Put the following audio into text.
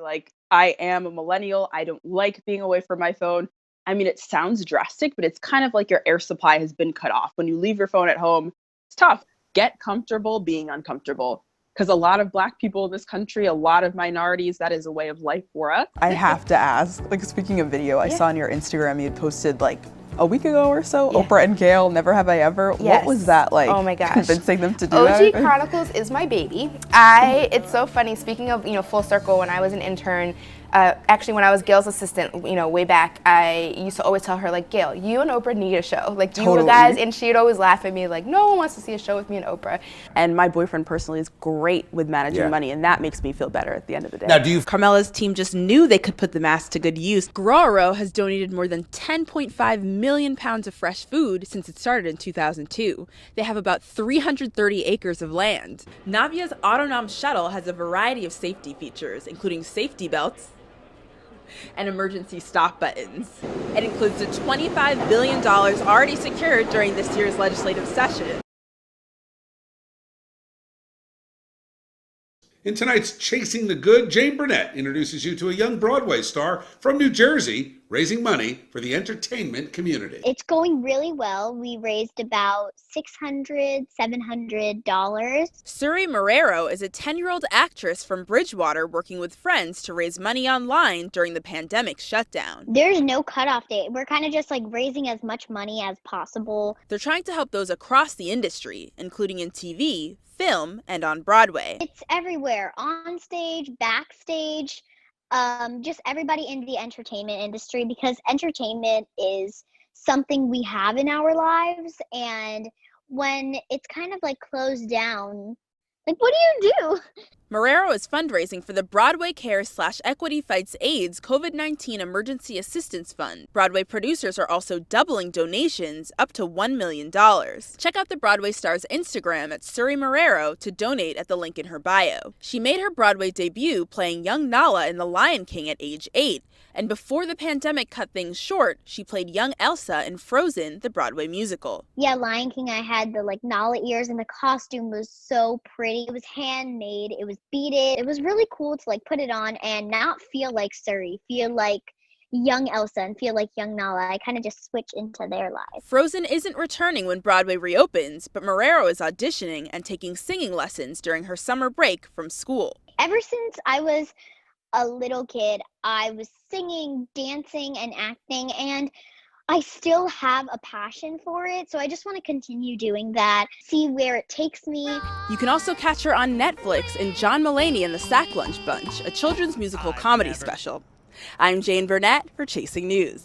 Like, I am a millennial. I don't like being away from my phone. I mean, it sounds drastic, but it's kind of like your air supply has been cut off. When you leave your phone at home, it's tough. Get comfortable being uncomfortable. Because a lot of Black people in this country, a lot of minorities, that is a way of life for us. I have to ask, like, speaking of video, I saw on your Instagram you had posted like a week ago or so, Oprah and Gayle, Never Have I Ever. Yes. What was that like? Oh my gosh. Convincing them to do OG that? Chronicles is my baby. It's so funny, speaking of, full circle, when I was an intern, actually when I was Gail's assistant, way back, I used to always tell her, like, Gail, you and Oprah need a show. Like, you guys, and she'd always laugh at me, like, no one wants to see a show with me and Oprah. And my boyfriend personally is great with managing money, and that makes me feel better at the end of the day. Now, Carmela's team just knew they could put the mask to good use. Guerrero has donated more than 10.5 million pounds of fresh food since it started in 2002. They have about 330 acres of land. Navia's Autonom shuttle has a variety of safety features, including safety belts and emergency stop buttons. It includes the $25 billion already secured during this year's legislative session. In tonight's Chasing the Good, Jane Burnett introduces you to a young Broadway star from New Jersey raising money for the entertainment community. It's going really well. We raised about $600, $700. Suri Marrero is a 10-year-old actress from Bridgewater working with friends to raise money online during the pandemic shutdown. There's no cutoff date. We're kind of just like raising as much money as possible. They're trying to help those across the industry, including in TV, film, and on Broadway. It's everywhere, on stage, backstage, just everybody in the entertainment industry, because entertainment is something we have in our lives, and when it's kind of like closed down, like, what do you do? Marrero is fundraising for the Broadway Cares/Equity Fights AIDS COVID-19 Emergency Assistance Fund. Broadway producers are also doubling donations up to $1 million. Check out the Broadway star's Instagram at Suri Marrero to donate at the link in her bio. She made her Broadway debut playing young Nala in The Lion King at age 8. And before the pandemic cut things short, she played young Elsa in Frozen, the Broadway musical. Yeah, Lion King, I had the Nala ears, and the costume was so pretty. It was handmade, it was beaded. It was really cool to put it on and not feel like Suri, feel like young Elsa and feel like young Nala. I kind of just switch into their lives. Frozen isn't returning when Broadway reopens, but Marrero is auditioning and taking singing lessons during her summer break from school. Ever since I was a little kid, I was singing, dancing, and acting, and I still have a passion for it, so I just want to continue doing that, see where it takes me. You can also catch her on Netflix in John Mulaney and the Sack Lunch Bunch, a children's musical comedy special. I'm Jane Burnett for Chasing News.